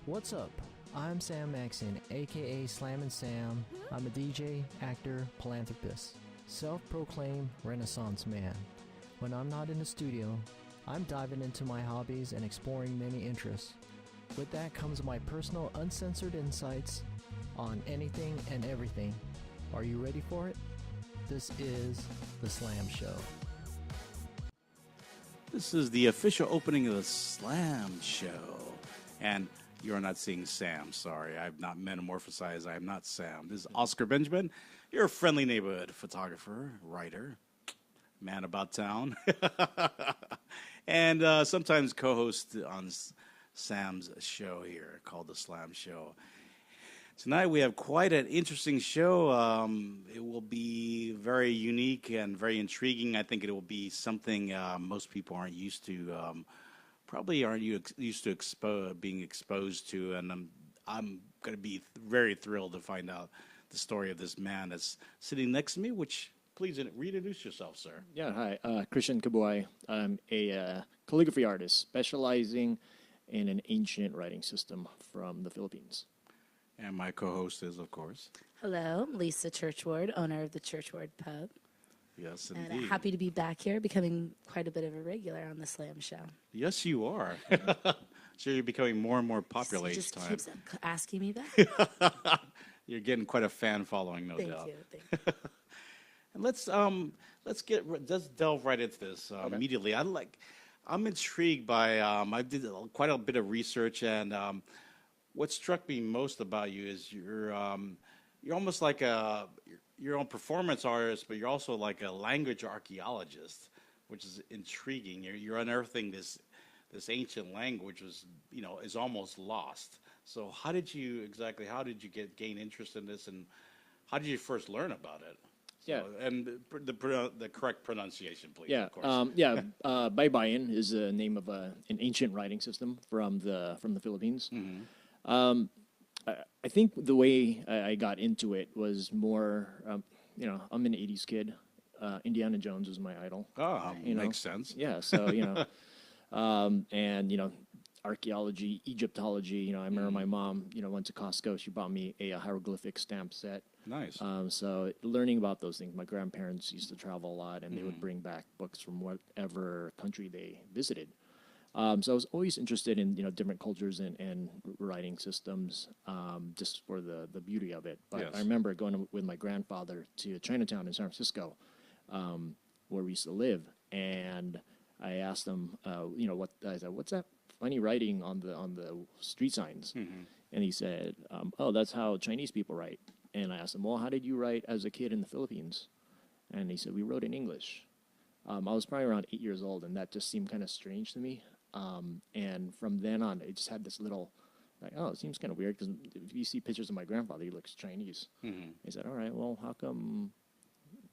What's up? I'm Sam Maxon, aka Slam and Sam. I'm a DJ, actor, philanthropist, self-proclaimed Renaissance man. When I'm not in the studio, I'm diving into my hobbies and exploring many interests. With that comes my personal uncensored insights on anything and everything. Are you ready for it? This is The Slam Show. This is the official opening of The Slam Show. And you're not seeing Sam, sorry. I've not metamorphosized. I am not Sam. This is Oscar Benjamin, your friendly neighborhood photographer, writer, man about town, and sometimes co-host on Sam's show here called The Slam Show. Tonight we have quite an interesting show. It will be very unique and very intriguing. I think it will be something most people aren't used to, probably aren't used to being exposed to. And I'm going to be very thrilled to find out the story of this man that's sitting next to me, which please reintroduce yourself, sir. Yeah, hi. Kristian Kabuay. I'm a calligraphy artist specializing in an ancient writing system from the Philippines. And my co-host is, of course. Hello, Lisa Churchward, owner of the Churchward Pub. Yes, and indeed. Happy to be back here, becoming quite a bit of a regular on the Slam Show. Yes, you are. So you're becoming more and more popular each time. Just keeps asking me back. You're getting quite a fan following, no doubt. Thank you. And let's delve right into this immediately. I'm intrigued by. I did quite a bit of research, and what struck me most about you is you're almost like you're a performance artist, but you're also like a language archaeologist, which is intriguing. You're unearthing this ancient language is almost lost. So how did you gain interest in this, and how did you first learn about it? Yeah, and the correct pronunciation, please. Yeah, of course. Baybayin is the name of an ancient writing system from the Philippines. Mm-hmm. I think the way I got into it was more, I'm an '80s kid. Indiana Jones was my idol. Oh, makes sense. Yeah, so and archaeology, Egyptology. I remember my mom, went to Costco. She bought me a hieroglyphic stamp set. Nice. So learning about those things. My grandparents used to travel a lot, and they would bring back books from whatever country they visited. So I was always interested in different cultures and writing systems, just for the beauty of it. But yes. I remember going with my grandfather to Chinatown in San Francisco, where we used to live, and I asked him, what's that funny writing on the street signs? Mm-hmm. And he said, that's how Chinese people write. And I asked him, well, how did you write as a kid in the Philippines? And he said, we wrote in English. I was probably around 8 years old, and that just seemed kind of strange to me. And from then on, it just had this little, it seems kind of weird, because if you see pictures of my grandfather, he looks Chinese. Mm-hmm. He said, all right, well, how come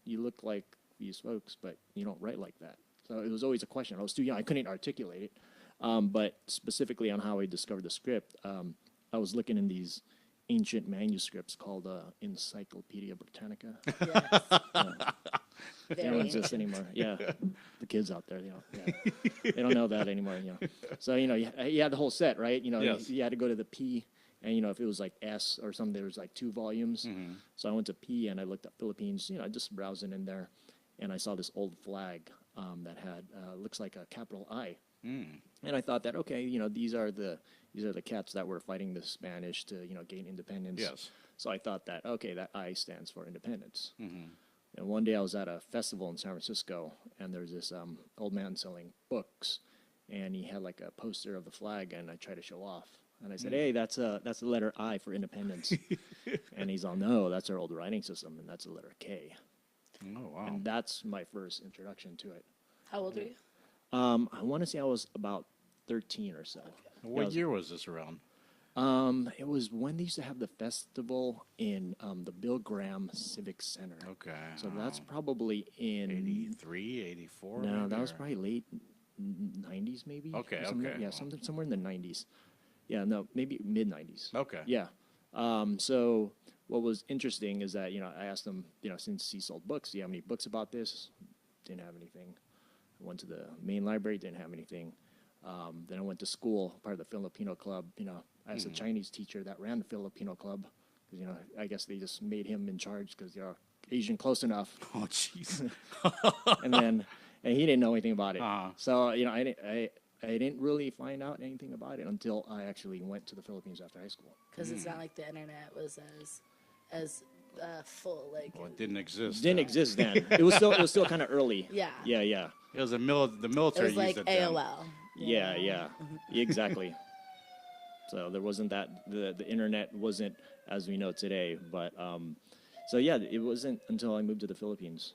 you look like these folks, but you don't write like that? So it was always a question. I was too young. I couldn't articulate it. But specifically on how I discovered the script, I was looking in these ancient manuscripts called Encyclopedia Britannica. Yes. They don't exist anymore. Yeah, the kids out there, they don't know that anymore. So you had the whole set, right? Yes. You had to go to the P, and if it was like S or something, there was like 2 volumes. Mm-hmm. So I went to P and I looked up Philippines. Just browsing in there, and I saw this old flag that had looks like a capital I. Mm. And I thought that these are the cats that were fighting the Spanish to gain independence. Yes. So I thought that that I stands for independence. Mm-hmm. And one day I was at a festival in San Francisco, and there's this old man selling books, and he had like a poster of the flag, and I tried to show off, and I said, "Hey, that's the letter I for independence," and he's all, "No, that's our old writing system, and that's the letter K." Oh wow! And that's my first introduction to it. How old are you? I want to say I was about 13 or so. What year was this around? It was when they used to have the festival in the Bill Graham Civic Center. Okay. So that's probably in 83, 84? No, maybe, that was probably late 90s maybe. Okay, Yeah, somewhere in the 90s. Yeah, no, maybe mid 90s. Okay. Yeah. So what was interesting is that, I asked him, since he sold books, do you have any books about this? Didn't have anything. I went to the main library, didn't have anything. Then I went to school, part of the Filipino club. I was a Chinese teacher that ran the Filipino club. Because I guess they just made him in charge because you're Asian close enough. Oh, jeez. and he didn't know anything about it. Uh-huh. So I didn't really find out anything about it until I actually went to the Philippines after high school. Because it's not like the internet was as full. Like Well, it didn't exist. Didn't exist then. It was still kind of early. Yeah. Yeah. It was the military it was like used it then. AOL. Yeah. Exactly. So there wasn't that the internet wasn't as we know today, but so yeah, it wasn't until I moved to the Philippines.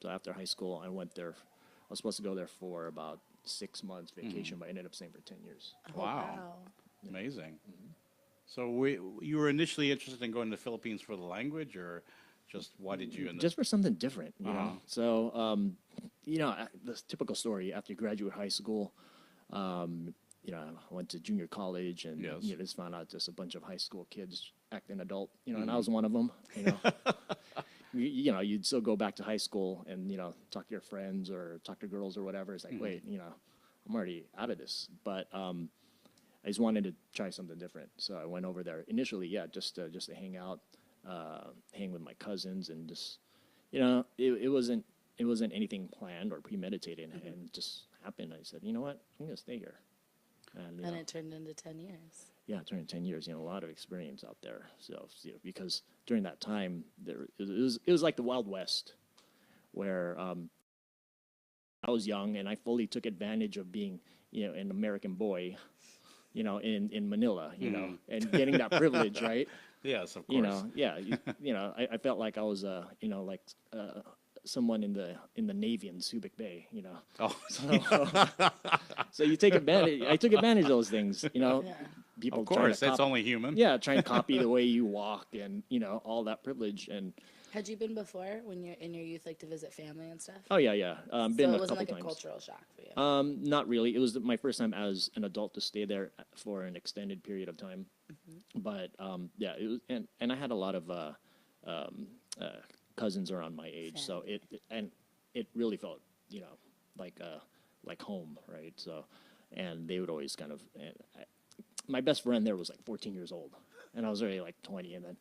So after high school, I went there. I was supposed to go there for about 6 months vacation, but I ended up staying for 10 years. Oh, Wow. Amazing. So you were initially interested in going to the Philippines for the language, or just why did you? Just for something different, you know. So the typical story after you graduate high school. I went to junior college and just found out just a bunch of high school kids acting adult, and I was one of them. You'd still go back to high school and talk to your friends or talk to girls or whatever. It's like, wait, I'm already out of this, but I just wanted to try something different. So I went over there initially, just to hang out, hang with my cousins, and just it wasn't anything planned or premeditated, and it just happened. I said, you know what, I'm gonna stay here. And it turned into 10 years. Yeah, it turned 10 years. A lot of experience out there. So because during that time, it was like the Wild West, where I was young and I fully took advantage of being an American boy, in Manila, and getting that privilege, right? Yes, of course. I felt like I was someone in the Navy in Subic Bay, Oh, So you take advantage. I took advantage of those things, People of course, that's only human. Yeah, try and copy the way you walk and all that privilege. And Had you been before when you're in your youth, like to visit family and stuff? oh yeah. So Been it a wasn't couple like times. a cultural shock for you. Not really. It was my first time as an adult to stay there for an extended period of time. But it was, and I had a lot of cousins around my age, so it really felt like home, right? So, and they would always kind of. My best friend there was like 14 years old, and I was already like 20. And then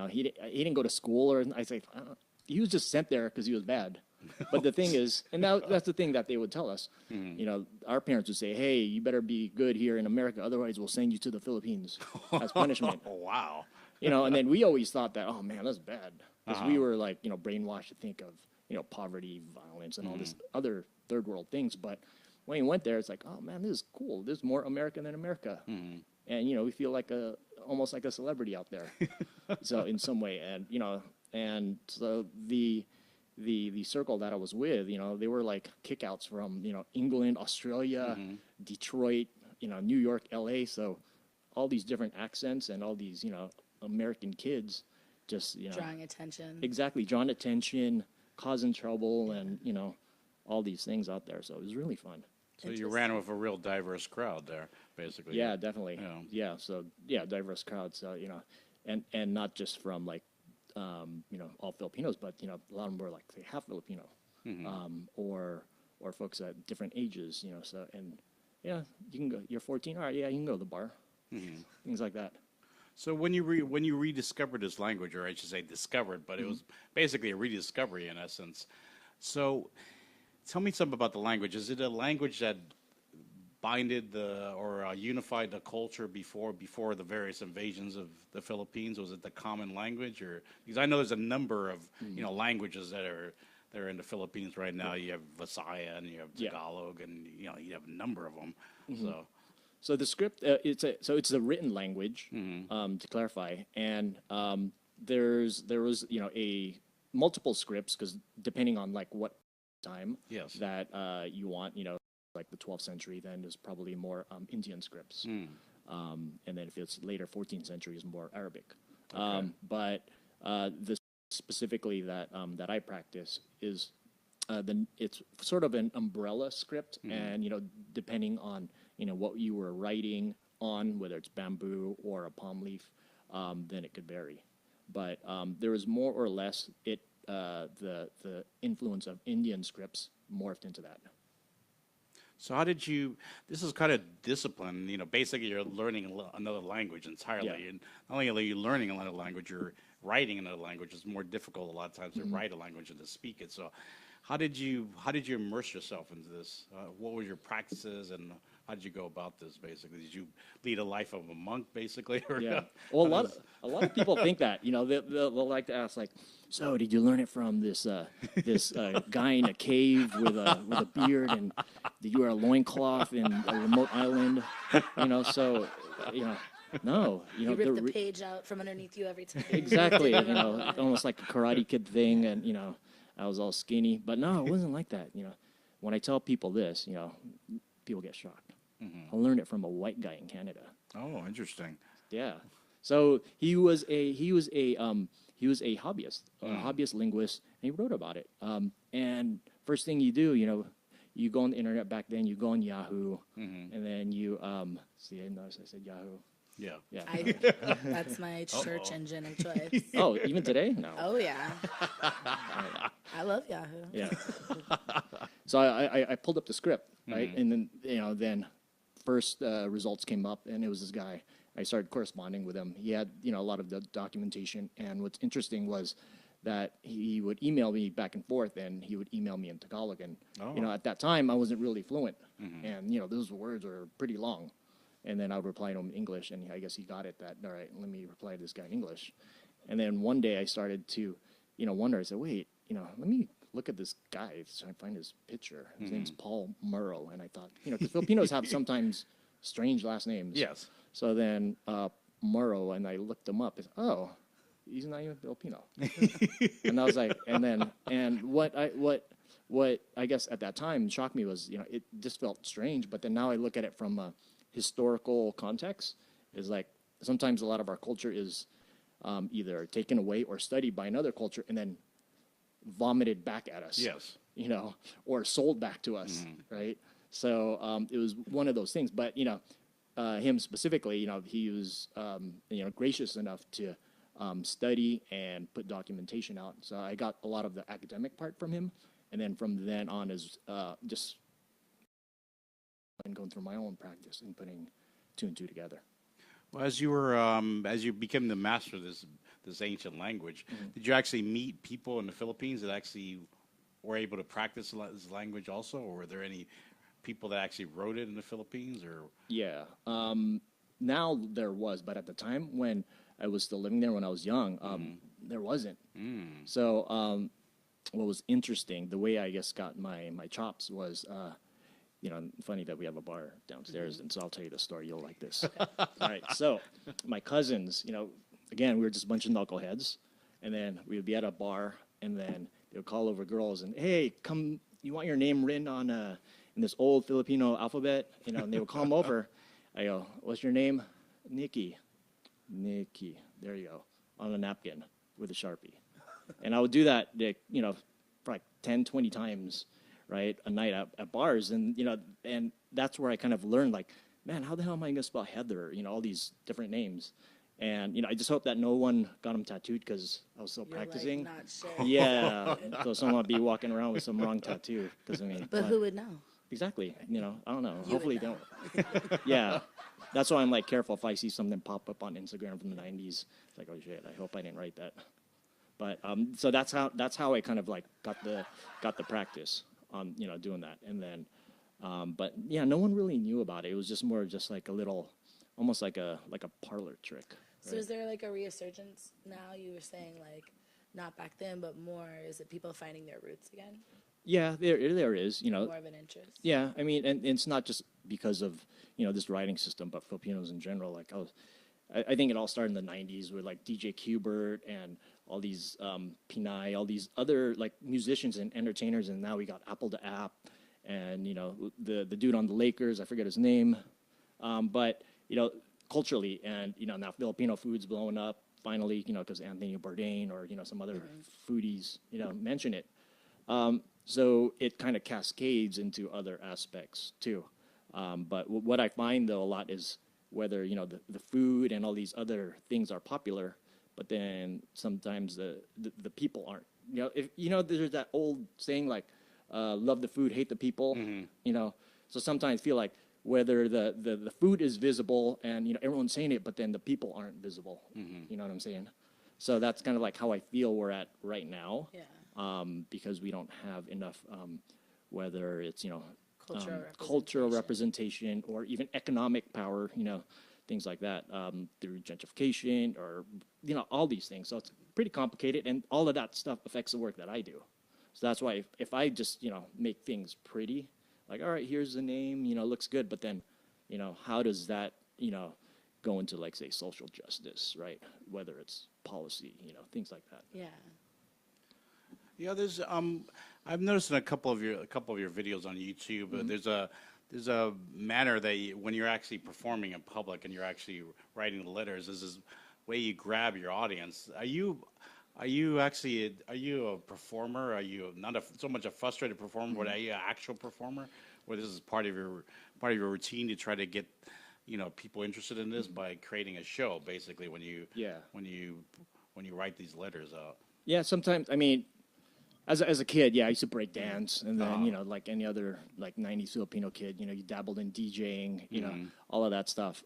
he didn't go to school, or I say he was just sent there because he was bad. But the thing is, and that's the thing that they would tell us. Our parents would say, "Hey, you better be good here in America, otherwise we'll send you to the Philippines as punishment." Oh, wow. And then we always thought that, oh man, that's bad, because we were like brainwashed to think of poverty, violence, and all this other third world things. But when we went there, it's like, oh man, this is cool. This is more American than America. And we feel like almost like a celebrity out there. So in some way, and so the circle that I was with, they were like kickouts from England, Australia, Detroit, New York, LA. So all these different accents and all these American kids just drawing attention. Exactly, drawing attention, causing trouble, and all these things out there. So it was really fun. So you ran with a real diverse crowd there, basically. Yeah, definitely. Yeah. So diverse crowd. So and not just from like all Filipinos, but a lot of them were like say half Filipino, or folks at different ages. So and you can go. You're 14. All right, you can go to the bar. Things like that. So when you rediscovered this language, or I should say discovered, but it was basically a rediscovery in essence. So tell me something about the language. Is it a language that binded or unified the culture before the various invasions of the Philippines? Was it the common language, or because I know there's a number of languages that are in the Philippines right now. You have Visaya and you have Tagalog, and you have a number of them. So the script it's a written language, to clarify, and there was a multiple scripts, because depending on like what time that you want, like the 12th century, then there's probably more Indian scripts, and then if it's later 14th century, is more Arabic. But the specifically that I practice is it's sort of an umbrella script, and depending on what you were writing on, whether it's bamboo or a palm leaf, then it could vary. But there is more or less the influence of Indian scripts morphed into that. So how did you? This is kind of discipline. Basically you're learning another language entirely, Yeah. and not only are you learning another language, you're writing another language. It's more difficult a lot of times to write a language than to speak it. So, how did you immerse yourself into this? What were your practices, and how did you go about this? Basically, did you lead a life of a monk, basically? Or Yeah. Well, a lot of people think that. They'll like to ask, like, so did you learn it from this guy in a cave with a beard, and did you wear a loincloth in a remote island? So no. You rip the page out from underneath you every time. Exactly. Almost like a Karate Kid thing, and I was all skinny, but no, it wasn't like that. When I tell people this, people get shocked. I learned it from a white guy in Canada. Oh, interesting. Yeah. So he was a hobbyist, a hobbyist linguist, and he wrote about it. And first thing you do, you go on the internet back then. You go on Yahoo, and then you see. I noticed I said Yahoo. Yeah. Yeah. That's my search engine of choice. Oh, even today? No. Oh yeah. I love Yahoo. Yeah. So I pulled up the script, right, and then then first results came up, and it was this guy. I started corresponding with him. He had a lot of the documentation, and what's interesting was that he would email me back and forth, and he would email me in Tagalog, and at that time I wasn't really fluent, and those words were pretty long, and then I would reply to him in English, and I guess he got it that all right, let me reply to this guy in English, and then one day I started to wonder. I said, wait, let me look at this guy so I find his picture. His name's Paul Murrow, and I thought, because Filipinos have sometimes strange last names. Yes. So then Murrow, and I looked him up. Oh, he's not even Filipino. And I was like, and what I guess at that time shocked me was, it just felt strange. But then now I look at it from a historical context. Is like sometimes a lot of our culture is either taken away or studied by another culture, and then vomited back at us. Yes. Or sold back to us, right? So it was one of those things. But him specifically, he was gracious enough to study and put documentation out. So I got a lot of the academic part from him, and then from then on is just going through my own practice and putting two and two together. Well, as you became the master of this ancient language, did you actually meet people in the Philippines that actually were able to practice this language also, or were there any people that actually wrote it in the Philippines? Or yeah, now there was, but at the time when I was still living there, when I was young, there wasn't. So what was interesting, the way I guess got my chops was. Funny that we have a bar downstairs, and so I'll tell you the story. You'll like this. All right, so my cousins, again, we were just a bunch of knuckleheads, and then we would be at a bar, and then they would call over girls, and hey, come, you want your name written on in this old Filipino alphabet, and they would call them over. I go, what's your name? Nikki. There you go, on a napkin with a Sharpie, and I would do that, for like 10, 20 times. Right, a night at bars, and and that's where I kind of learned, like, man, how the hell am I going to spell Heather? All these different names, and I just hope that no one got them tattooed because I was still practicing. Like, not sure. Yeah, so someone would be walking around with some wrong tattoo. But who would know? Exactly. I don't know. You Hopefully would they know. don't. Yeah, that's why I'm like careful if I see something pop up on Instagram from the '90s. It's like, oh shit, I hope I didn't write that. But so that's how I kind of like got the practice on doing that, and then but yeah, no one really knew about it. It was just more just like a little, almost like a parlor trick. Right? So is there like a resurgence now? You were saying like not back then, but more, is it people finding their roots again? Yeah, there is, more of an interest. Yeah, I mean, and it's not just because of this writing system, but Filipinos in general. Like I think it all started in the '90s with like DJ Qbert and all these Pinay, all these other like musicians and entertainers, and now we got Apple to App, and the dude on the Lakers, I forget his name, but culturally, and now Filipino food's blowing up finally, because Anthony Bourdain or some other foodies mention it, so it kind of cascades into other aspects too, but what I find though a lot is whether the food and all these other things are popular. But then sometimes the people aren't. If there's that old saying like, "Love the food, hate the people." So sometimes I feel like whether the food is visible and, you know, everyone's saying it, but then the people aren't visible. You know what I'm saying? So that's kind of like how I feel we're at right now. Yeah. Because we don't have enough, whether it's, you know, Cultural cultural representation or even economic power, you know, things like that, through gentrification or, you know, all these things. So it's pretty complicated, and all of that stuff affects the work that I do. So that's why if I just, you know, make things pretty, like, all right, here's the name, you know, looks good, but then, you know, how does that, you know, go into, like, say, social justice, right? Whether it's policy, you know, things like that. Yeah. Yeah, there's I've noticed in a couple of your videos on YouTube, there's a manner that when you're actually performing in public and you're actually writing the letters, there's this way you grab your audience. Are you a performer? Are you not so much a frustrated performer, but are you an actual performer? Where this is part of your routine to try to get, you know, people interested in this by creating a show, basically, when you write these letters out. Yeah, sometimes, I mean, as a kid, yeah, I used to break dance, and then, you know, like any other, like, 90s Filipino kid, you know, you dabbled in DJing, you know, all of that stuff.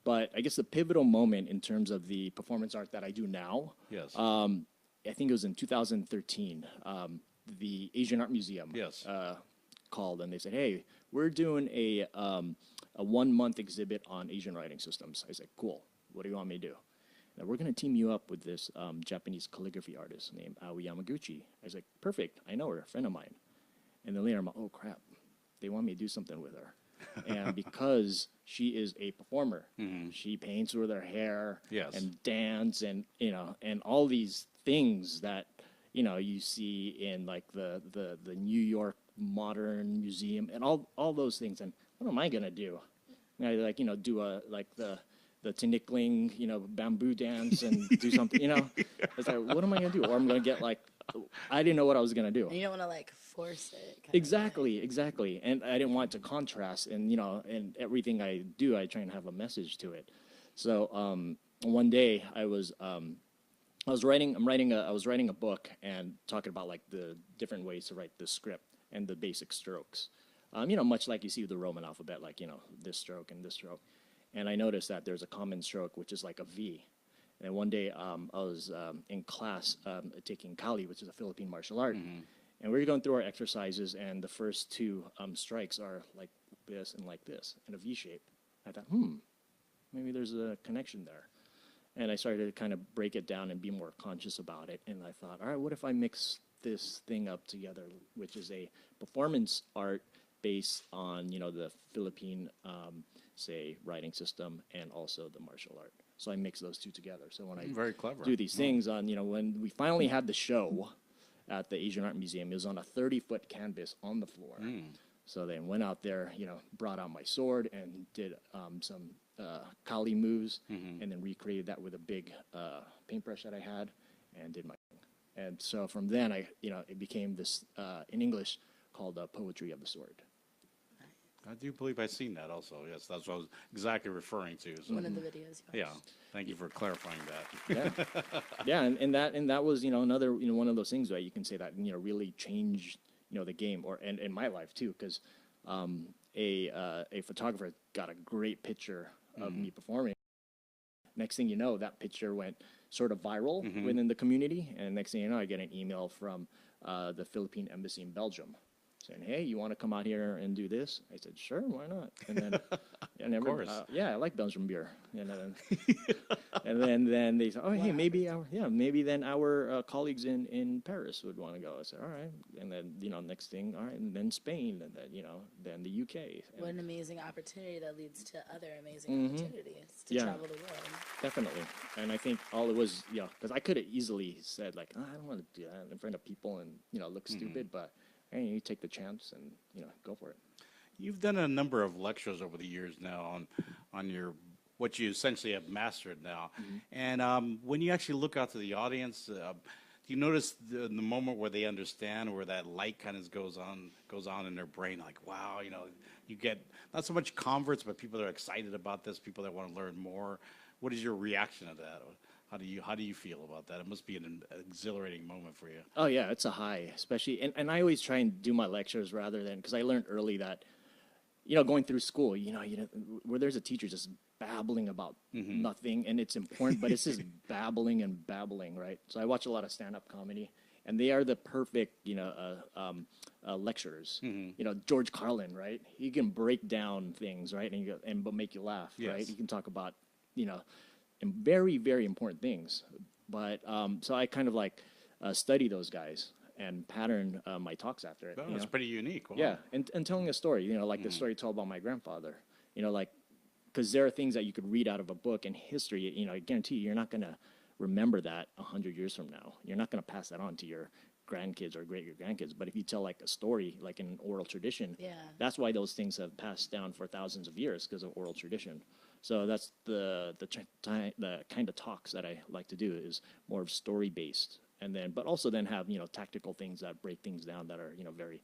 But I guess the pivotal moment in terms of the performance art that I do now, Yes. I think it was in 2013, the Asian Art Museum called, and they said, hey, we're doing a 1 month exhibit on Asian writing systems. I said, cool, what do you want me to do? Now, we're going to team you up with this Japanese calligraphy artist named Aoi Yamaguchi. I was like, perfect, I know her, a friend of mine. And then later I'm like, oh crap, they want me to do something with her. And because she is a performer, she paints with her hair and dance and, you know, and all these things that, you know, you see in like the New York Modern Museum and all those things. And what am I going to do? I, like, you know, do the tinikling, you know, bamboo dance and do something, you know. It's like, what am I going to do? Or I'm going to get like, I didn't know what I was going to do. And you don't want to like force it. Exactly. And I didn't want it to contrast. And, you know, and everything I do, I try and have a message to it. So one day I was writing a book and talking about like the different ways to write the script and the basic strokes. You know, much like you see with the Roman alphabet, like, you know, this stroke and this stroke. And I noticed that there's a common stroke, which is like a V. And one day I was in class taking Kali, which is a Philippine martial art. And we were going through our exercises, and the first two strikes are like this and like this, in a V shape. I thought, maybe there's a connection there. And I started to kind of break it down and be more conscious about it. And I thought, all right, what if I mix this thing up together, which is a performance art based on, you know, the Philippine, say, writing system and also the martial art. So I mix those two together. So when I Very clever. do these things on, you know, when we finally had the show at the Asian Art Museum, it was on a 30-foot canvas on the floor. So then went out there, you know, brought out my sword and did some Kali moves, and then recreated that with a big paintbrush that I had and did my thing. And so from then, it became this, in English, called Poetry of the Sword. I do believe I've seen that also. Yes, that's what I was exactly referring to. So. One of the videos. Yeah, thank you for clarifying that. Yeah, and that was, you know, another, you know, one of those things that you can say that, you know, really changed, you know, the game, or and in my life too, because a photographer got a great picture of me performing. Next thing you know, that picture went sort of viral within the community, and next thing you know, I get an email from the Philippine Embassy in Belgium saying, hey, you want to come out here and do this? I said, sure, why not? And then, of course. I like Belgian beer. And then they said, oh, hey, maybe then our colleagues in Paris would want to go. I said, all right. And then, you know, next thing, all right, and then Spain, and then, you know, then the UK. What an amazing opportunity that leads to other amazing opportunities to travel the world. Definitely. And I think all it was, you know, because I could have easily said, like, I don't want to do that in front of people and, you know, look stupid, but hey, you take the chance and, you know, go for it. You've done a number of lectures over the years now on your what you essentially have mastered now. And when you actually look out to the audience, do you notice the moment where they understand, where that light kind of goes on in their brain, like, wow, you know, you get not so much converts, but people that are excited about this, people that want to learn more. What is your reaction to that? How do you feel about that? It must be an exhilarating moment for you. Oh yeah, it's a high, especially, and I always try and do my lectures rather than, because I learned early that going through school, where there's a teacher just babbling about nothing, and it's important, but it's just babbling and babbling, right? So I watch a lot of stand-up comedy, and they are the perfect, lecturers. George Carlin, right? He can break down things, right, but make you laugh, right? He can talk about, very, very important things. But so I kind of like study those guys and pattern my talks after it. Oh, that's pretty unique. Wow. Yeah, and telling a story, like the story told about my grandfather, because there are things that you could read out of a book in history, I guarantee you're not going to remember that 100 years from now. You're not going to pass that on to your grandkids or great-grandkids. But if you tell like a story, like an oral tradition, that's why those things have passed down for thousands of years, because of oral tradition. So that's the kind of talks that I like to do, is more of story-based. And then, but also then have, tactical things that break things down that are, very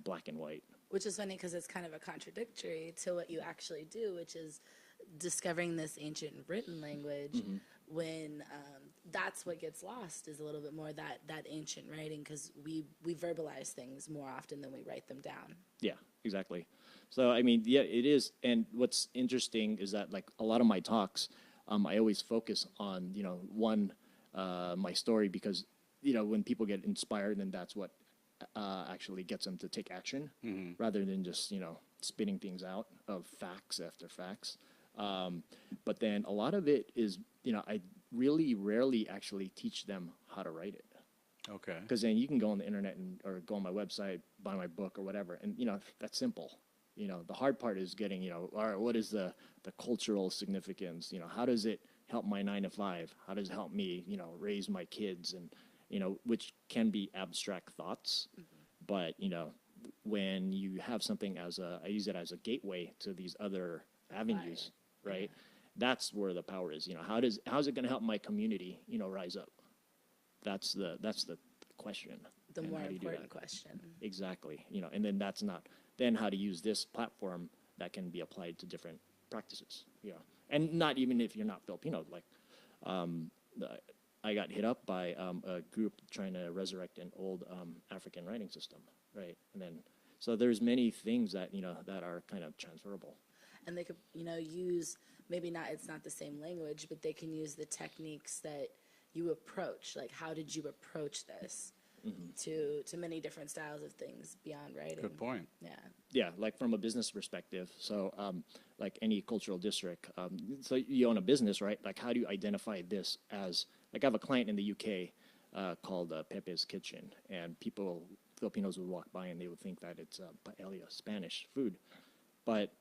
black and white. Which is funny because it's kind of a contradictory to what you actually do, which is discovering this ancient written language when that's what gets lost, is a little bit more that ancient writing, because we verbalize things more often than we write them down. Yeah, exactly. So, I mean, yeah, it is. And what's interesting is that, like, a lot of my talks, I always focus on, my story, because, when people get inspired, then that's what actually gets them to take action, rather than just, spitting things out of facts after facts. But then a lot of it is, I really rarely actually teach them how to write it. Okay. Because then you can go on the internet or go on my website, buy my book or whatever, and, that's simple. The hard part is getting, all right, what is the cultural significance? How does it help my 9 to 5? How does it help me, raise my kids? And, which can be abstract thoughts. But, when you have something I use it as a gateway to these other avenues, right? That's where the power is. How's it going to help my community, rise up? That's the question. The more important question. Exactly. And then that's not, then how to use this platform that can be applied to different practices. Yeah. And not even if you're not Filipino, like, I got hit up by a group trying to resurrect an old African writing system, right? And then, so there's many things that, that are kind of transferable. And they could, use, maybe not, it's not the same language, but they can use the techniques that you approach. Like, how did you approach this to many different styles of things beyond writing? Good point. Yeah. Yeah, like from a business perspective. So, like any cultural district, so you own a business, right? Like, how do you identify this as, like, I have a client in the UK called Pepe's Kitchen, and Filipinos would walk by and they would think that it's paella, Spanish food, but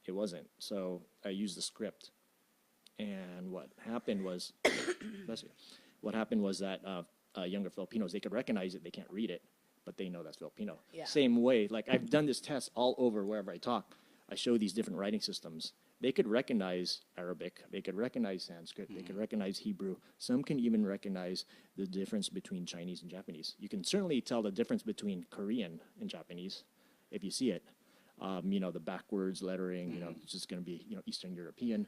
it wasn't. So I used the script, and what happened was, that younger Filipinos, they could recognize it, they can't read it, but they know that's Filipino. Yeah. Same way, like, I've done this test all over wherever I talk. I show these different writing systems. They could recognize Arabic, they could recognize Sanskrit, they could recognize Hebrew. Some can even recognize the difference between Chinese and Japanese. You can certainly tell the difference between Korean and Japanese if you see it. The backwards lettering, it's just going to be, Eastern European.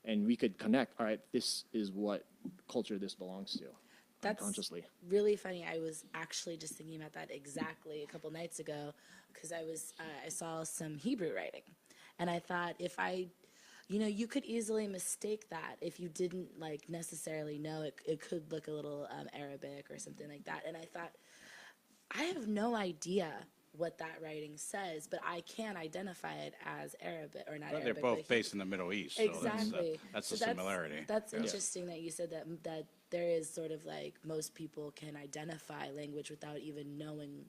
And we could connect, all right, this is what culture this belongs to. That's unconsciously. Really funny. I was actually just thinking about that exactly a couple nights ago, because I saw some Hebrew writing, and I thought, if you could easily mistake that if you didn't necessarily know it. It could look a little Arabic or something like that. And I thought, I have no idea what that writing says, but I can identify it as Arabic or not. Well, Arabic. they're both based in the Middle East. Exactly. So that's a similarity. That's interesting that you said that there is sort of like most people can identify language without even knowing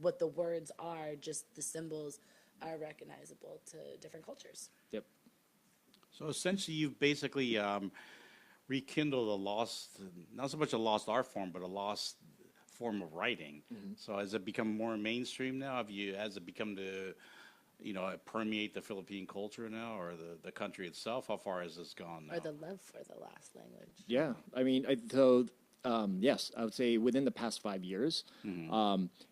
what the words are. Just the symbols are recognizable to different cultures. Yep. So essentially, you've basically rekindled a lost, not so much a lost art form, but a lost form of writing. So has it become more mainstream now? Has it become permeate the Philippine culture now, or the country itself? How far has this gone now? Or the love for the lost language? Yeah, I mean, yes, I would say within the past 5 years,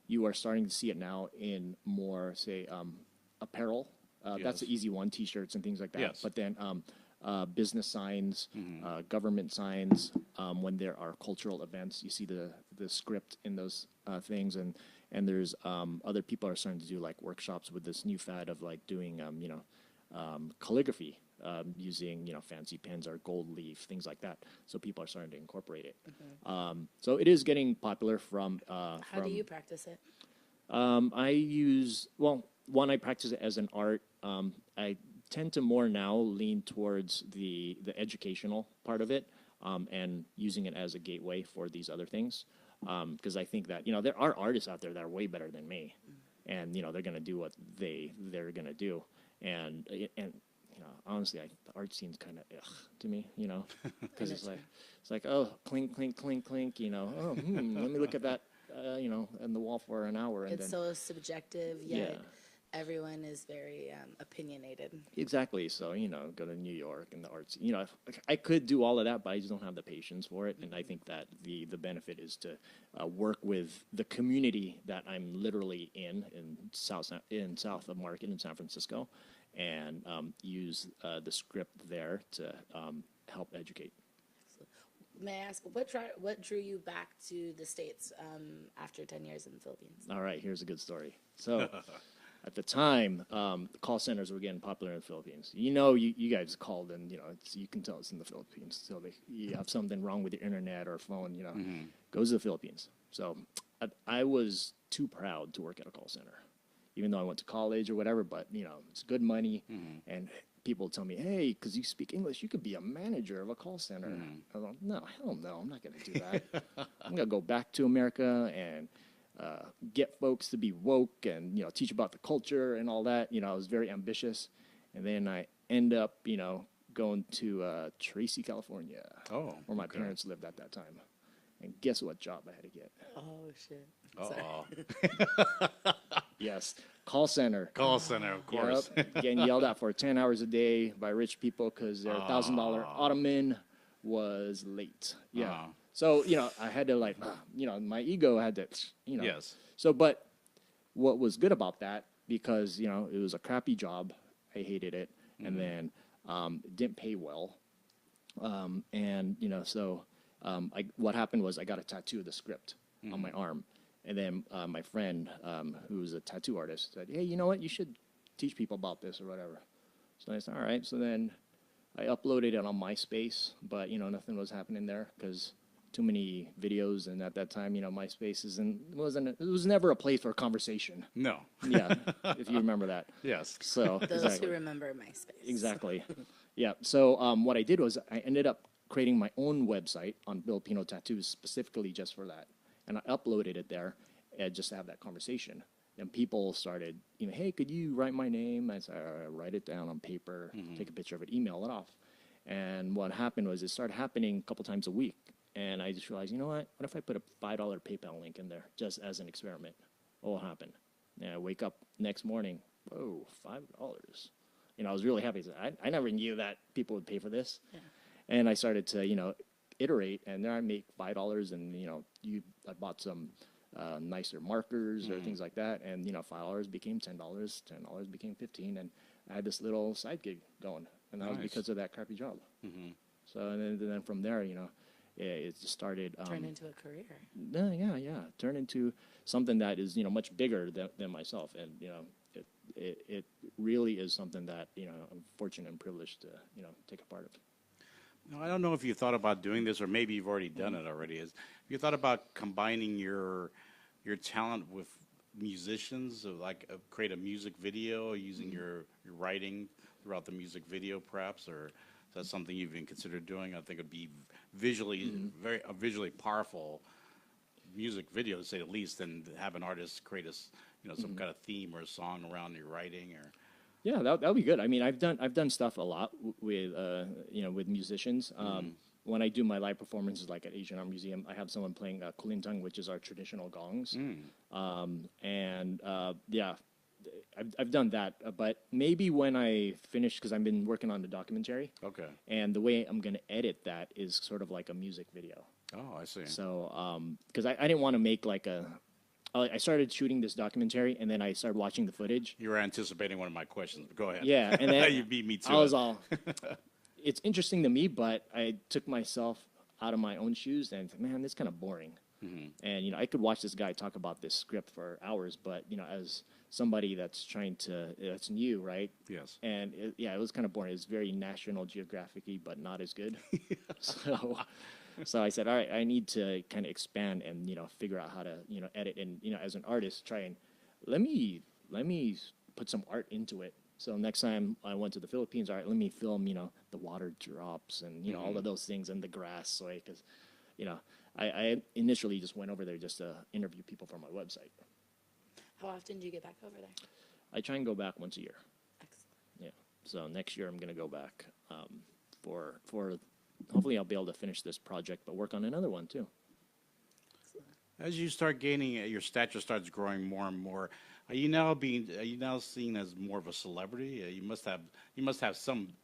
you are starting to see it now in more, say, apparel. That's an easy one, T-shirts and things like that. Yes. But then business signs, government signs, when there are cultural events, you see the script in those things, and and there's other people are starting to do like workshops with this new fad of like doing calligraphy using fancy pens or gold leaf, things like that. So people are starting to incorporate it. So it is getting popular from. How do you practice it? I use I practice it as an art. I tend to more now lean towards the educational part of it, and using it as a gateway for these other things. Because I think that there are artists out there that are way better than me, and they're going to do what they're going to do, and honestly, the art scene's kind of to me, because it's like oh, clink clink clink clink, let me look at that, in the wall for an hour, and it's so subjective, yet everyone is very opinionated. Exactly. So, go to New York and the arts. I could do all of that, but I just don't have the patience for it. And I think that the benefit is to work with the community that I'm literally in South of Market in San Francisco, and use the script there to help educate. May I ask, what drew you back to the States after 10 years in the Philippines? All right, here's a good story. So at the time, call centers were getting popular in the Philippines. You guys called, and you can tell it's in the Philippines. So you have something wrong with your internet or phone, goes to the Philippines. So I was too proud to work at a call center, even though I went to college or whatever. But it's good money, and people tell me, hey, because you speak English, you could be a manager of a call center. I was like, no, hell no, I'm not going to do that. I'm going to go back to America and get folks to be woke and, teach about the culture and all that. I was very ambitious. And then I end up, going to Tracy, California, where my parents lived at that time. And guess what job I had to get? Oh, shit. Yes, call center. Call center, of course. Yep. Getting yelled at for 10 hours a day by rich people because their $1,000 ottoman was late. Yeah. So, I had to my ego had to, Yes. So, but what was good about that, because, it was a crappy job. I hated it. And then it didn't pay well. What happened was I got a tattoo of the script on my arm. And then my friend, who's a tattoo artist, said, hey, you know what? You should teach people about this or whatever. So I said, all right. So then I uploaded it on MySpace, but, nothing was happening there because too many videos. And at that time, MySpace was never a place for conversation. No. Yeah, if you remember that. Yes. So Those who remember MySpace. Exactly. Yeah. So what I did was I ended up creating my own website on Filpino tattoos specifically just for that. And I uploaded it there just to have that conversation. And people started, hey, could you write my name? I said, all right, write it down on paper, take a picture of it, email it off. And what happened was it started happening a couple times a week. And I just realized, what if I put a $5 PayPal link in there just as an experiment? What will happen? And I wake up next morning, whoa, $5. I was really happy. I never knew that people would pay for this. Yeah. And I started to, iterate, and then I make $5, and I bought some nicer markers or things like that, and $5 became $10, $10 became $15, and I had this little side gig going, and that was because of that crappy job. So and then from there, it just started turned into a career. Yeah, turned into something that is much bigger than myself, and it really is something that I'm fortunate and privileged to take a part of. No, I don't know if you thought about doing this, or maybe you've already done it already. Have you thought about combining your talent with musicians, create a music video using your writing throughout the music video, perhaps, or is that something you've even considered doing? I think it'd be visually a visually powerful music video, to say the least, and have an artist create some kind of theme or a song around your writing, or. Yeah, that would be good. I mean, I've done stuff a lot with with musicians. When I do my live performances, like at Asian Art Museum, I have someone playing kulintang, which is our traditional gongs. I've done that. But maybe when I finish, because I've been working on the documentary. Okay. And the way I'm going to edit that is sort of like a music video. Oh, I see. So, because I didn't want to make I started shooting this documentary, and then I started watching the footage. You were anticipating one of my questions, but go ahead. Yeah, and then you beat me to I was all, it's interesting to me, but I took myself out of my own shoes and said, man, this is kind of boring. And, you know, I could watch this guy talk about this script for hours, but, you know, as somebody that's that's new, right? Yes. And, it was kind of boring. It's very National Geographic-y, but not as good. So I said, all right, I need to kind of expand and, you know, figure out how to, you know, edit and, you know, as an artist, try and let me put some art into it. So next time I went to the Philippines, all right, let me film, you know, the water drops and, you know, all of those things and the grass. So, because, you know, I initially just went over there just to interview people for my website. How often do you get back over there? I try and go back once a year. Excellent. Yeah. So next year I'm going to go back for hopefully I'll be able to finish this project, but work on another one too. Excellent. As you start gaining, your stature starts growing more and more. Are you now seen as more of a celebrity? You must have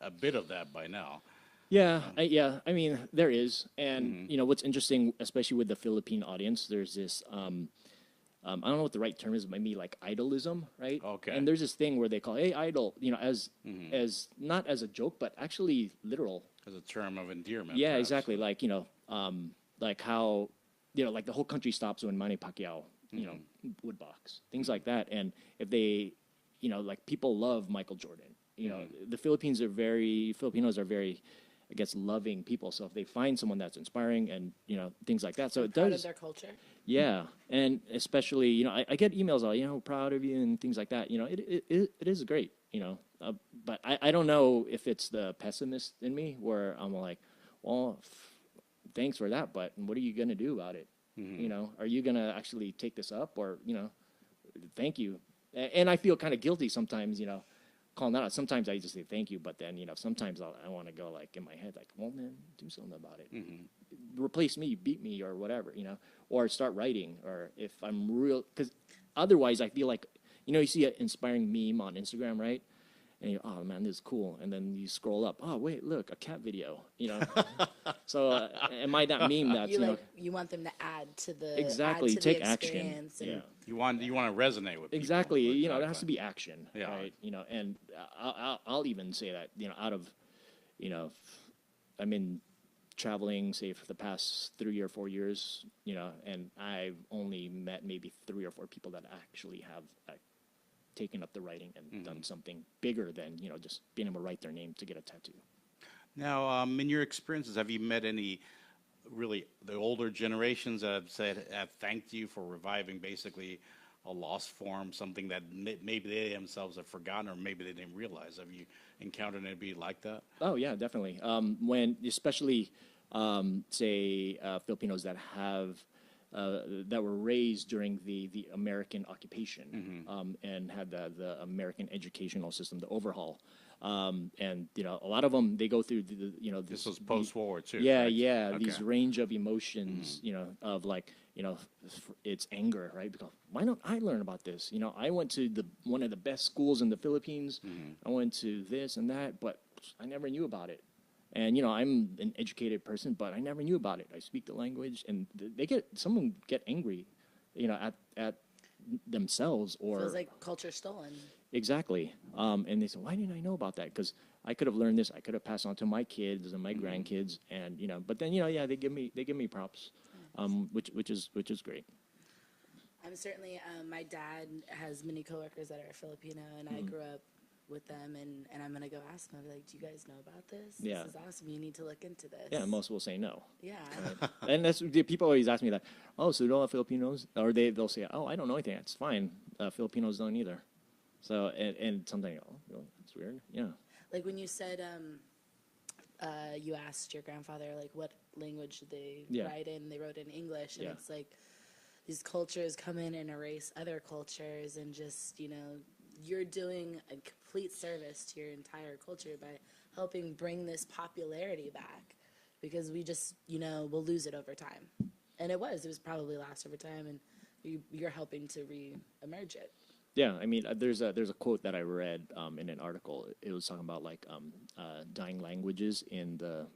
a bit of that by now. Yeah, I mean, there is, and you know what's interesting, especially with the Philippine audience, there's this. I don't know what the right term is, maybe like idolism, right? Okay. And there's this thing where they call, "Hey, idol," you know, as not as a joke, but actually literal. As a term of endearment. Yeah, perhaps. exactly. Like, you know, like how, you know, like the whole country stops when Manny Pacquiao, you know, would box, things like that. And if they, you know, like people love Michael Jordan. You know, the Filipinos are very, I guess, loving people. So if they find someone that's inspiring and, you know, things like that. So it Proud does. of their culture. Yeah. And especially, you know, I get emails all, you know, proud of you and things like that. You know, it is great, you know. But I don't know if it's the pessimist in me where I'm like, well, thanks for that, but what are you going to do about it? You know, are you going to actually take this up or, you know, thank you. And I feel kind of guilty sometimes, you know, calling that out. Sometimes I just say thank you, but then, you know, sometimes I want to go like in my head, like, well, man, do something about it. Replace me, beat me or whatever, you know, or start writing or if I'm real, because otherwise I feel like, you know, you see an inspiring meme on Instagram, right? And you're, oh man, this is cool. And then you scroll up, oh wait, look, a cat video, you know. So am I that meme that's, you know, you want them to add to the exactly, add to take the action. experience and Yeah. You want to resonate with people. Exactly. You know, there has to be action, Yeah. right? You know, and I'll even say that, you know, out of, you know, I'm in traveling, say, for the past 3 or 4 years, you know, and I've only met maybe 3 or 4 people that actually have taken up the writing and done something bigger than, you know, just being able to write their name to get a tattoo. Now, in your experiences, have you met any really the older generations that have thanked you for reviving basically a lost form, something that maybe they themselves have forgotten or maybe they didn't realize? Have you encountered anybody like that? Oh yeah, definitely. When especially say Filipinos that have that were raised during the American occupation and had the American educational system, the overhaul. And you know, a lot of them, they go through you know, This was post-World War II. Yeah, correct? yeah. Okay. These range of emotions, you know, of like, you know, it's anger, right? Because why don't I learn about this? You know, I went to one of the best schools in the Philippines. I went to this and that, but I never knew about it. And you know, I'm an educated person, but I never knew about it. I speak the language, and some of them get angry, you know, at themselves or feels like culture stolen. Exactly. And they said, why didn't I know about that? Because I could have learned this. I could have passed on to my kids and my grandkids, and you know. But then, you know, yeah, they give me props, which is great. I'm certainly my dad has many coworkers that are Filipino, and I grew up with them, and I'm gonna go ask them. I'll be like, do you guys know about this? Yeah. This is awesome. You need to look into this. Yeah, most will say no. Yeah. And that's the people always ask me that. Oh, so don't have Filipinos? Or they'll say, oh, I don't know anything. It's fine. Filipinos don't either. So and something, oh, really? That's weird. Yeah. Like when you said you asked your grandfather like what language did they write in? They wrote in English, and it's like these cultures come in and erase other cultures, and just, you know, you're doing a complete service to your entire culture by helping bring this popularity back, because we just, you know, we'll lose it over time. And it was probably lost over time, and you're helping to re-emerge it. Yeah, I mean, there's a quote that I read in an article. It was talking about like dying languages in the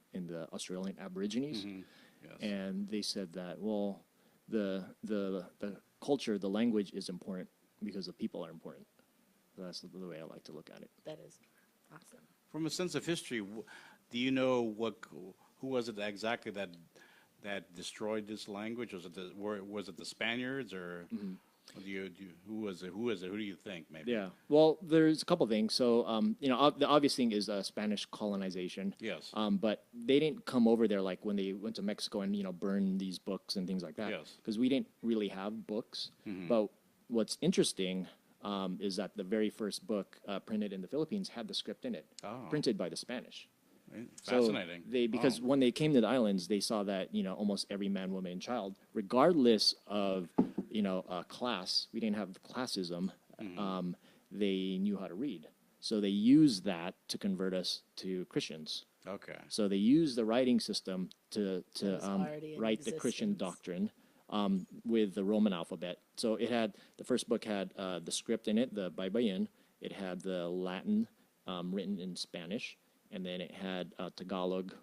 Australian Aborigines, Yes. and they said that, well, the culture, the language is important because the people are important. That's the way I like to look at it. That is awesome. From a sense of history, do you know who was it exactly that that destroyed this language? Was it the Spaniards or who was it? Who do you think maybe? Yeah. Well, there's a couple things. So, the obvious thing is Spanish colonization. Yes. But they didn't come over there like when they went to Mexico and burn these books and things like that. Yes. Because we didn't really have books. But what's interesting is that the very first book printed in the Philippines had the script in it, printed by the Spanish. Fascinating. So because when they came to the islands, they saw that almost every man, woman, and child, regardless of class, we didn't have classism. They knew how to read, so they used that to convert us to Christians. Okay. So they used the writing system to existence. write the Christian doctrine with the Roman alphabet. So it had the first book had the script in it, the Baybayin. It had the Latin written in Spanish. And then it had Tagalog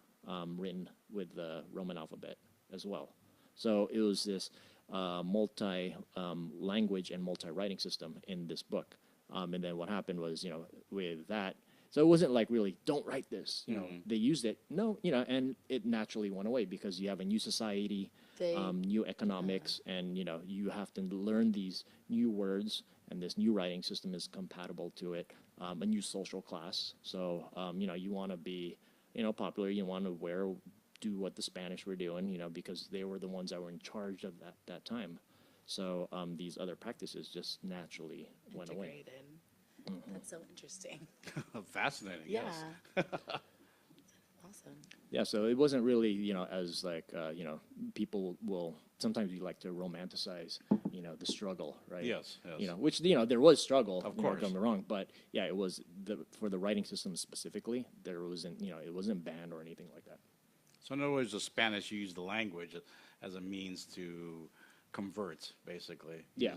written with the Roman alphabet as well. So it was this multi-language and multi-writing system in this book. And then what happened was, with that, so it wasn't like really, don't write this. They used it. No, and it naturally went away because you have a new society, new economics, and, you have to learn these new words, and this new writing system is compatible to it. A new social class. So, you want to be, popular. You want to do what the Spanish were doing, because they were the ones that were in charge of that time. So these other practices just naturally went away. That's so interesting. Fascinating. Yeah. Yes. Awesome. Yeah, so it wasn't really, as like, people will, sometimes you like to romanticize, the struggle, right? Yes. Which, there was struggle, of course. Don't get me wrong, but yeah, it was, for the writing system specifically, there wasn't, it wasn't banned or anything like that. So in other words, the Spanish used the language as a means to convert, basically. Yeah.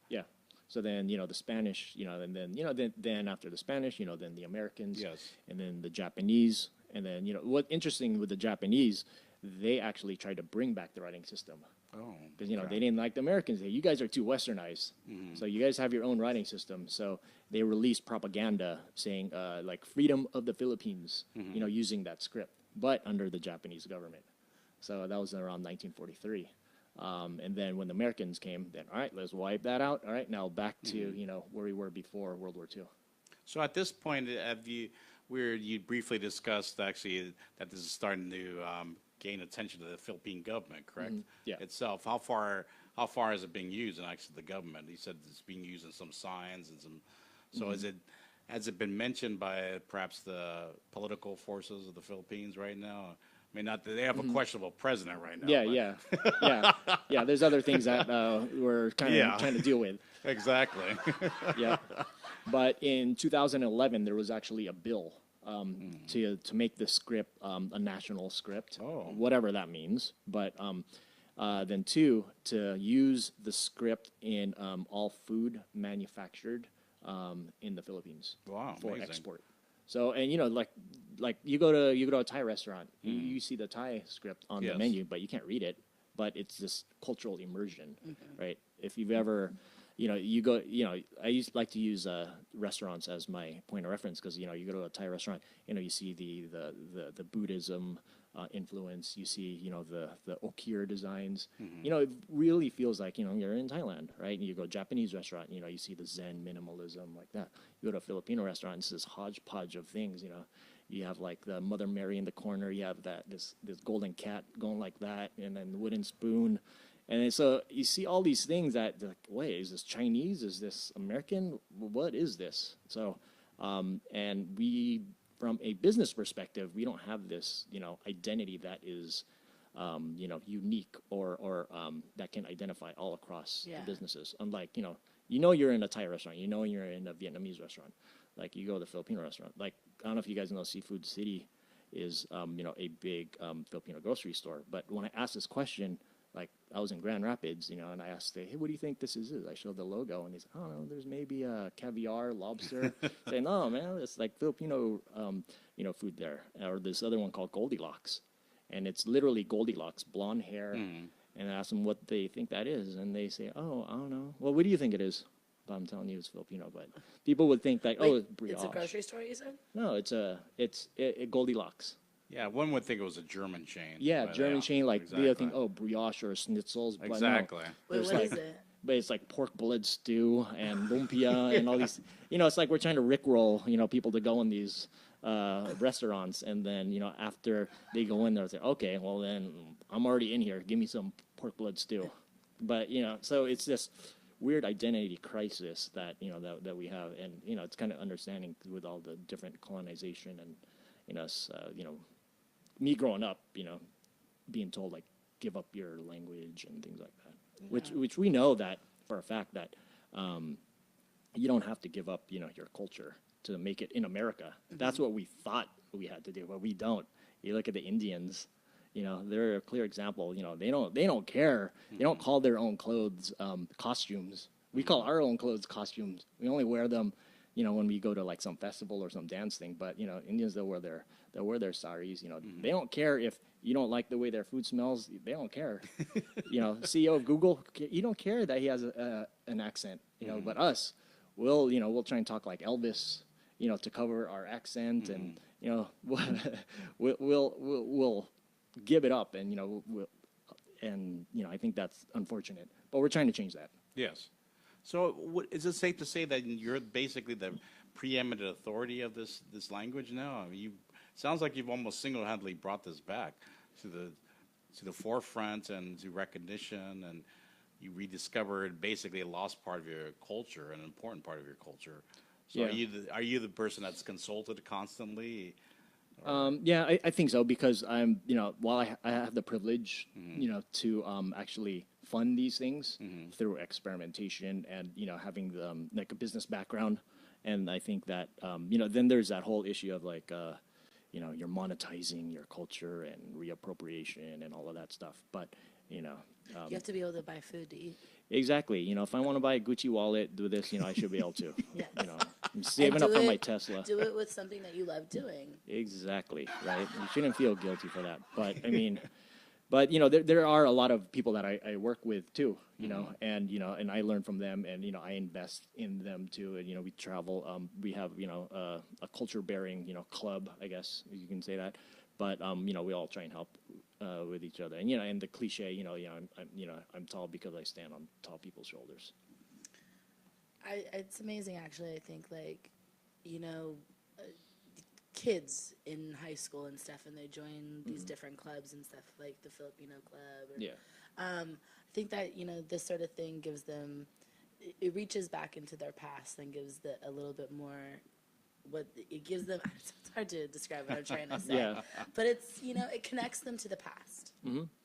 Yeah. So then, the Spanish, and then after the Spanish, then the Americans, Yes. And then the Japanese, and then, what interesting with the Japanese, they actually tried to bring back the writing system. Oh. Because, they didn't like the Americans. You guys are too westernized. So you guys have your own writing system. So they released propaganda saying, like, freedom of the Philippines, using that script, but under the Japanese government. So that was around 1943. And then when the Americans came, then, all right, let's wipe that out. All right, now back to, where we were before World War II. So at this point, you briefly discussed actually that this is starting to gain attention to the Philippine government, correct? Yeah. Itself. How far is it being used in actually the government? You said it's being used in some signs and some. So has it been mentioned by perhaps the political forces of the Philippines right now? I mean, not that they have a questionable president right now. Yeah. There's other things that we're kind of trying to deal with. Exactly. Yeah. But in 2011, there was actually a bill to make the script a national script, whatever that means. But then to use the script in all food manufactured in the Philippines for amazing. export. So, and like you go to a Thai restaurant, you see the Thai script on the menu, but you can't read it. But it's this cultural immersion, right? If you've ever, you go, I like to use restaurants as my point of reference because you go to a Thai restaurant, you see the Buddhism influence, you see the okir designs, it really feels like you're in Thailand, right? And you go to a Japanese restaurant, you see the Zen minimalism like that. You go to a Filipino restaurant, it's this hodgepodge of things, You have like the Mother Mary in the corner. You have this golden cat going like that, and then the wooden spoon, and then, so you see all these things that like, wait, is this Chinese? Is this American? What is this? So, and we, from a business perspective, we don't have this identity that is, unique or that can identify all across the businesses. Unlike you're in a Thai restaurant, you're in a Vietnamese restaurant. Like you go to the Filipino restaurant. Like I don't know if you guys know, Seafood City is a big Filipino grocery store. But when I asked this question, like I was in Grand Rapids, and I asked, hey, what do you think this is? I showed the logo, and they said, oh no, there's maybe caviar, lobster. Saying, no man, it's like Filipino food there. Or this other one called Goldilocks, and it's literally Goldilocks, blonde hair. And I asked them what they think that is, and they say, oh, I don't know. Well, what do you think it is? I'm telling you, it's Filipino, but people would think like, Wait, oh, it's brioche. It's a grocery store, you said? No, it's Goldilocks. Yeah, one would think it was a German chain. Yeah, but German chain, like exactly. the other thing, brioche or schnitzels. But Exactly. Wait, what is it? But it's like pork blood stew and lumpia and all these. It's like we're trying to rickroll, people to go in these restaurants, and then after they go in there, they say, okay, well then I'm already in here. Give me some pork blood stew. But so it's this weird identity crisis that that we have, and it's kind of understanding with all the different colonization and us, me growing up, being told like give up your language and things like that, which we know that for a fact that you don't have to give up your culture to make it in America. That's what we thought we had to do, but we don't. You look at the Indians. They're a clear example. They don't care. They don't call their own clothes costumes. We call our own clothes costumes. We only wear them, when we go to like some festival or some dance thing. But Indians, they'll wear their saris. They don't care if you don't like the way their food smells. They don't care. CEO of Google, you don't care that he has an accent. But us, we'll try and talk like Elvis. To cover our accent, and we'll give it up, and I think that's unfortunate, but we're trying to change that. Yes. So is it safe to say that you're basically the preeminent authority of this language now? I mean, sounds like you've almost single-handedly brought this back to the forefront and to recognition, and you rediscovered basically a lost part of your culture, an important part of your culture. So are you the person that's consulted constantly? Yeah, I think so, because I'm, while I have the privilege, to actually fund these things through experimentation and, having like a business background. And I think that, then there's that whole issue of like, you're monetizing your culture and reappropriation and all of that stuff. But, you have to be able to buy food to eat. Exactly. If I want to buy a Gucci wallet, do this, I should be able to. Yeah. I'm saving up for my Tesla. Do it with something that you love doing. Exactly, right? You shouldn't feel guilty for that. But, I mean, there are a lot of people that I work with, too, and I learn from them, and, I invest in them, too. And, we travel. We have, a culture-bearing, club, I guess you can say that. But, we all try and help with each other. And, and the cliche, I'm tall because I stand on tall people's shoulders. It's amazing, actually. I think, like, kids in high school and stuff, and they join these different clubs and stuff, like the Filipino club. I think that, this sort of thing gives them, it reaches back into their past and gives a little bit more, what it gives them. It's hard to describe what I'm trying to say. But it's, it connects them to the past.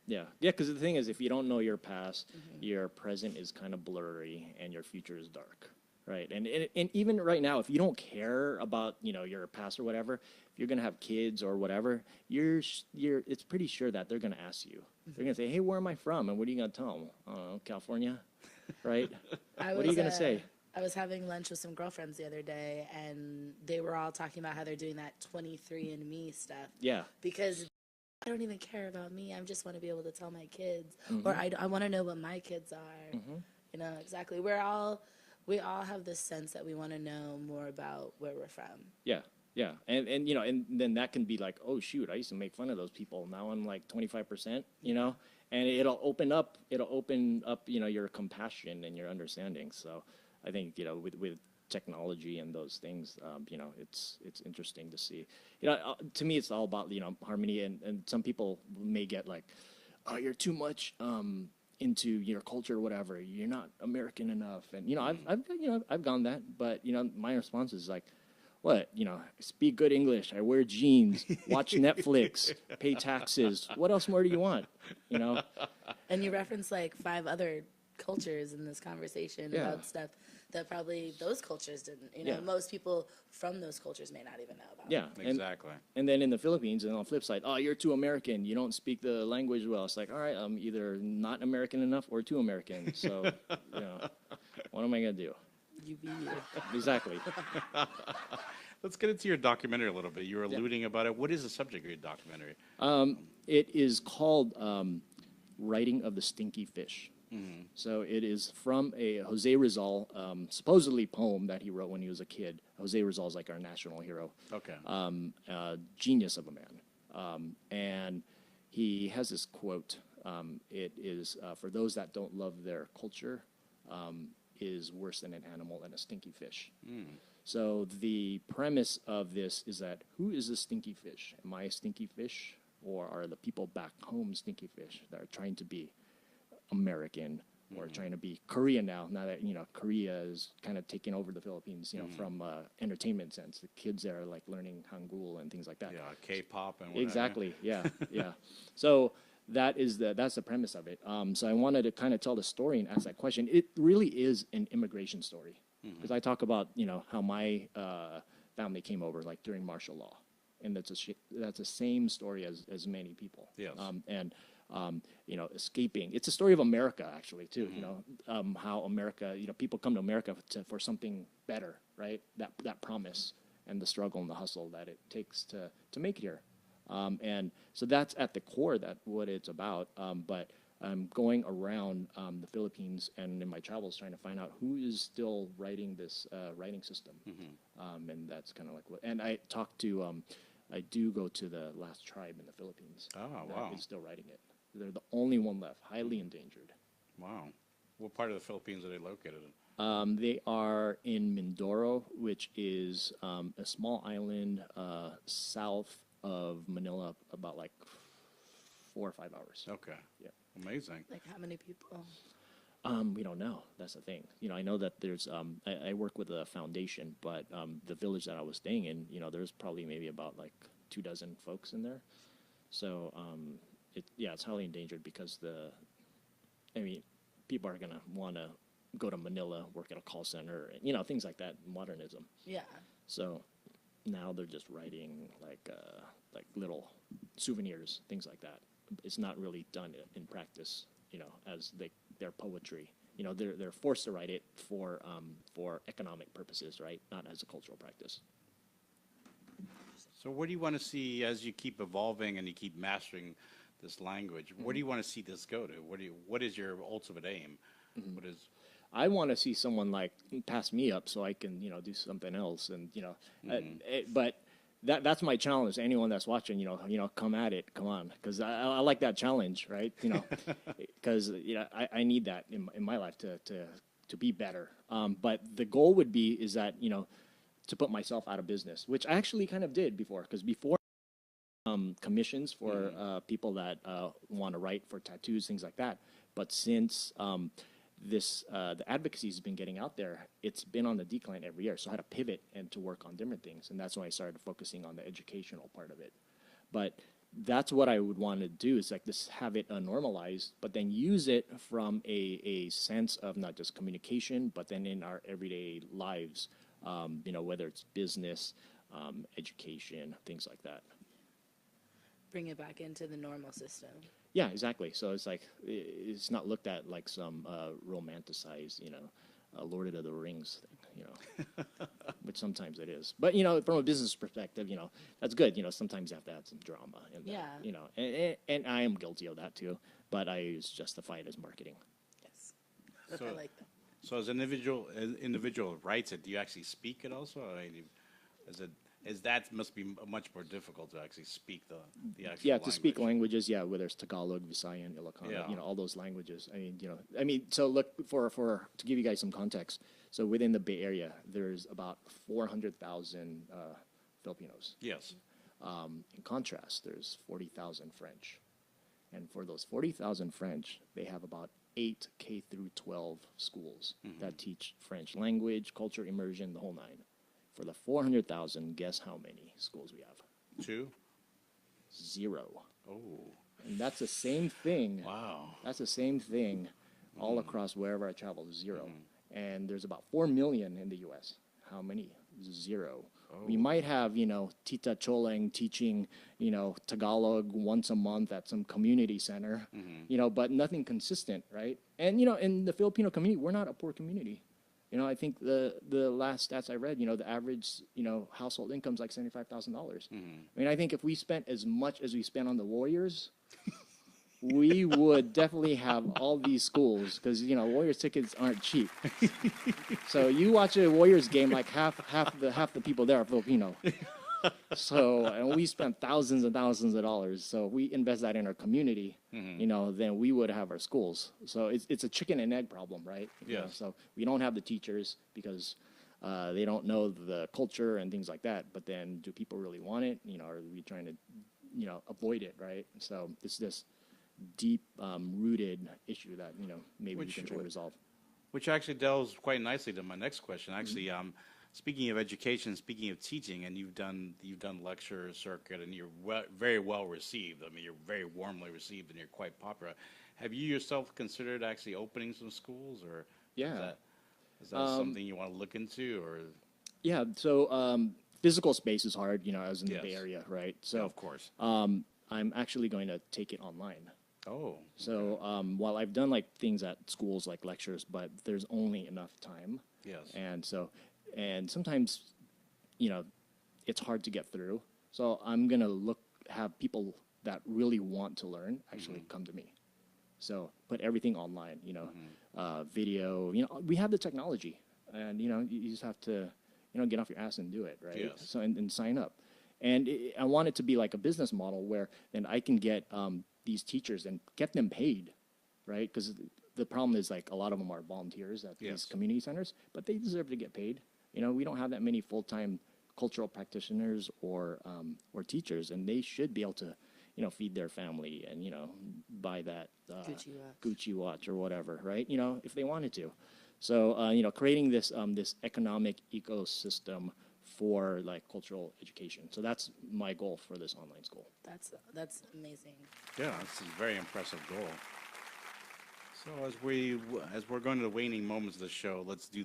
Yeah, because the thing is, if you don't know your past, your present is kind of blurry and your future is dark, right? And even right now, if you don't care about your past or whatever, if you're gonna have kids or whatever, it's pretty sure that they're gonna ask you. They're gonna say, "Hey, where am I from?" And what are you gonna tell them? I don't know, California, right? What are you gonna say? I was having lunch with some girlfriends the other day, and they were all talking about how they're doing that 23andMe stuff. Yeah. Because I don't even care about me. I just want to be able to tell my kids, or I want to know what my kids are. Exactly. We all have this sense that we want to know more about where we're from. Yeah. Yeah. And and then that can be like, oh shoot, I used to make fun of those people. Now I'm like 25%, and it'll open up your compassion and your understanding. So I think, with technology and those things, it's interesting to see. To me, it's all about, harmony, and some people may get like, oh, you're too much into your culture or whatever. You're not American enough. And, I've gone that, but, my response is like, what? Speak good English. I wear jeans, watch Netflix, pay taxes. What else more do you want? And you reference like 5 other cultures in this conversation about stuff that probably those cultures didn't. Most people from those cultures may not even know about. Yeah, exactly. And then in the Philippines, and on the flip side, oh, you're too American. You don't speak the language well. It's like, all right, I'm either not American enough or too American. So, what am I gonna do? You be you. Exactly. Let's get into your documentary a little bit. You were alluding about it. What is the subject of your documentary? It is called Writing of the Stinky Fish. So it is from a Jose Rizal, supposedly poem that he wrote when he was a kid. Jose Rizal is like our national hero. Okay. Genius of a man. And he has this quote. It is, for those that don't love their culture, is worse than an animal and a stinky fish. So the premise of this is that who is a stinky fish? Am I a stinky fish, or are the people back home stinky fish that are trying to be American or trying to be Korean now that, Korea is kind of taking over the Philippines, from entertainment sense. The kids there are like learning Hangul and things like that. Yeah, K-pop and whatever. Exactly. Yeah. So that's the premise of it. So I wanted to kind of tell the story and ask that question. It really is an immigration story, because I talk about how my family came over like during martial law, and that's the same story as many people. Yes. Escaping. It's a story of America actually too. How America, people come to America for something better, right? That promise and the struggle and the hustle that it takes to make it here. And so that's at the core that what it's about. But I'm going around the Philippines and in my travels trying to find out who is still writing this writing system. And that's kind of like what. And I talked to. I do go to the last tribe in the Philippines. Oh, that wow. is still writing it. They're the only one left, highly endangered. Wow. What part of the Philippines are they located in? They are in Mindoro, which is a small island south of Manila, about like 4 or 5 hours. Okay. Yeah. Amazing. Like how many people? We don't know. That's the thing. I know that there's. I work with a foundation, but the village that I was staying in, there's probably maybe about like 24 folks in there. So it's highly endangered because people are gonna want to go to Manila, work at a call center, things like that. Modernism. Yeah. So now they're just writing like little souvenirs, things like that. It's not really done in practice, as their poetry. They're forced to write it for economic purposes, right? Not as a cultural practice. So where do you want to see, as you keep evolving and you keep mastering this language, where do you want to see this go to? What is your ultimate aim? What is... I want to see someone like pass me up so I can, do something else, and but that's my challenge. Anyone that's watching, come at it, come on, because I like that challenge, right? Because I need that in my life to be better. But the goal would be is that to put myself out of business, which I actually kind of did before, because before commissions for people that want to write for tattoos, things like that. But since the advocacy has been getting out there, it's been on the decline every year. So I had to pivot and to work on different things. And that's when I started focusing on the educational part of it. But that's what I would want to do, is like this, have it normalized, but then use it from a sense of not just communication, but then in our everyday lives, whether it's business, education, things like that. Bring it back into the normal system. Yeah, exactly. So it's like, it's not looked at like some romanticized, Lord of the Rings thing, which sometimes it is. But, from a business perspective, that's good. Sometimes you have to add some drama in there, Yeah. And I am guilty of that too, but I justify it as marketing. Yes. But So- I like that. So as an individual writes it, do you actually speak it also? That must be much more difficult to actually speak the actual Yeah, language. to speak languages, whether it's Tagalog, Visayan, Ilocano, Yeah. all those languages. So look, to give you guys some context, so within the Bay Area, there's about 400,000 Filipinos. Yes. In contrast, there's 40,000 French. And for those 40,000 French, they have about 8 K through 12 schools that teach French language, culture, immersion, the whole nine. For the 400,000, guess how many schools we have? 2? 0. Oh, And that's the same thing. wow. That's the same thing all across wherever I travel, 0. And there's about 4 million in the U.S. How many? 0. We might have, Tita Choleng teaching, Tagalog once a month at some community center, but nothing consistent, right? And, in the Filipino community, we're not a poor community. I think the last stats I read, the average, household income is like $75,000. I think if we spent as much as we spent on the Warriors, we would definitely have all these schools, because Warriors tickets aren't cheap. So you watch a Warriors game, like half the people there are Filipino. So, and we spent thousands and thousands of dollars. So if we invest that in our community, then we would have our schools. So it's a chicken and egg problem, right? You know, Yes. so we don't have the teachers because they don't know the culture and things like that. But then do people really want it? You know, are we trying to, avoid it, right? So it's this deep rooted issue that, maybe we can try to resolve. Which actually delves quite nicely to my next question. Actually, speaking of education, speaking of teaching, and you've done lecture circuit, and you're very well received. I mean, you're very warmly received, and you're quite popular. Have you yourself considered actually opening some schools, or Yeah. is that something you want to look into, or? Yeah. So physical space is hard, as in the Bay Yes. Area, right? So Yeah, of course. I'm actually going to take it online. Oh. So while I've done like things at schools like lectures, but there's only enough time. Yes. And sometimes, it's hard to get through. So I'm gonna have people that really want to learn actually come to me. So put everything online, video. We have the technology, and you just have to, get off your ass and do it, right? Yes. So and sign up. And I want it to be like a business model where then I can get these teachers and get them paid, right? Because the problem is like a lot of them are volunteers at these Yes. community centers, but they deserve to get paid. We don't have that many full-time cultural practitioners or teachers, and they should be able to, feed their family and buy that Gucci watch or whatever, right? If they wanted to. So creating this economic ecosystem for like cultural education. So that's my goal for this online school. That's amazing. Yeah, it's a very impressive goal. So as we're going to the waning moments of the show, let's do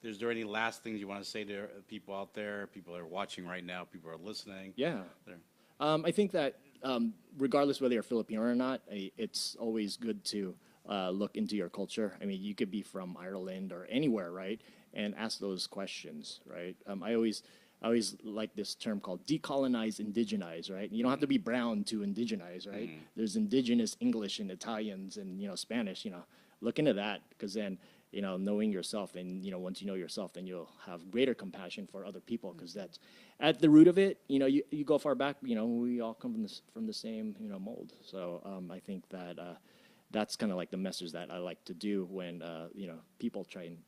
is there any last things you want to say to people out there, people that are watching right now, people are listening? Yeah. There. I think that regardless whether you're Filipino or not, it's always good to look into your culture. I mean, you could be from Ireland or anywhere, right? And ask those questions, right? I always like this term called decolonize, indigenize, right? You don't have to be brown to indigenize, right? There's indigenous English and Italians and Spanish. Look into that, because then knowing yourself, and once you know yourself, then you'll have greater compassion for other people, because that's at the root of it. You go far back. We all come from the same mold. So I think that that's kind of like the message that I like to do when people try and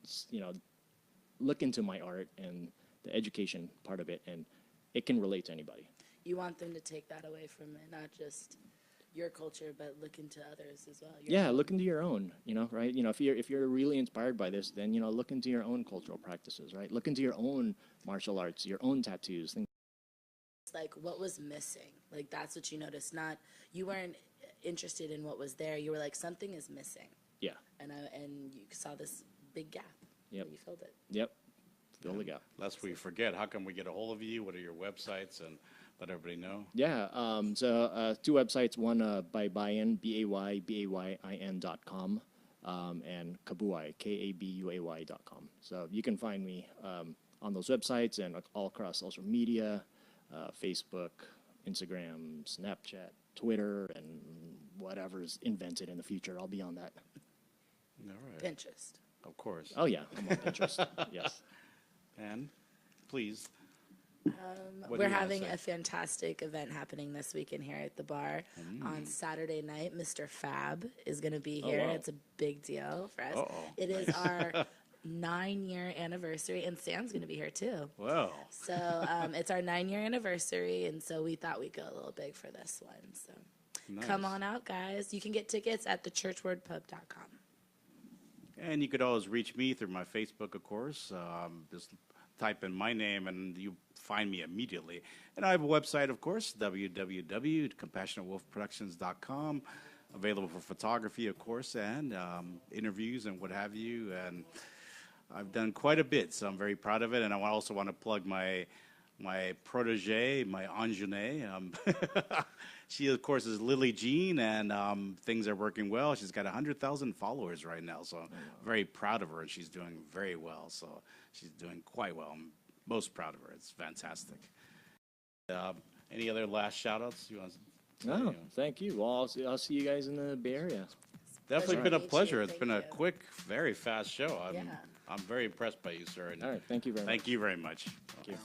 look into my art and the education part of it, and it can relate to anybody. You want them to take that away from it, not just your culture, but look into others as well. Yeah, look into your own, right? If you're really inspired by this, then look into your own cultural practices, right? Look into your own martial arts, your own tattoos, things. It's like, what was missing? Like, that's what you noticed. Not, you weren't interested in what was there. You were like, something is missing. Yeah. And you saw this big gap. Yep. You filled it. Yep. Fill the gap. Lest we forget, how can we get a hold of you? What are your websites, and let everybody know? Yeah. So 2 websites. One Baybayin, BAYBAYIN.com, and Kabuay, KABUAY.com. So you can find me on those websites and all across social media, Facebook, Instagram, Snapchat, Twitter, and whatever's invented in the future. I'll be on that. All right. Pinterest. Of course. Oh yeah, I'm on Pinterest. Yes. And please. We're having a fantastic event happening this weekend here at the bar. On Saturday night, Mr. Fab is going to be here. wow. It's a big deal for us. Uh-oh. It is our 9-year anniversary, and Sam's going to be here too. Well. So it's our 9-year anniversary, and so we thought we'd go a little big for this one. So Nice. come on out, guys. You can get tickets at thechurchwardpub.com. And you could always reach me through my Facebook, of course. Just type in my name and you find me immediately. And I have a website, of course, www.compassionatewolfproductions.com. Available for photography, of course, and interviews and what have you. And I've done quite a bit, so I'm very proud of it. And I also want to plug my protege, my Anjane. She, of course, is Lily Jean, and things are working well. She's got 100,000 followers right now, so I'm very proud of her, and she's doing very well. So she's doing quite well. I'm most proud of her. It's fantastic. Any other last shout-outs you want to No, thank you. Well, I'll see you guys in the Bay Area. Definitely been a pleasure. It's Thank been a you. quick, very fast show. Yeah. I'm very impressed by you, sir. And All right, thank you very much. thank you very much. Thank you.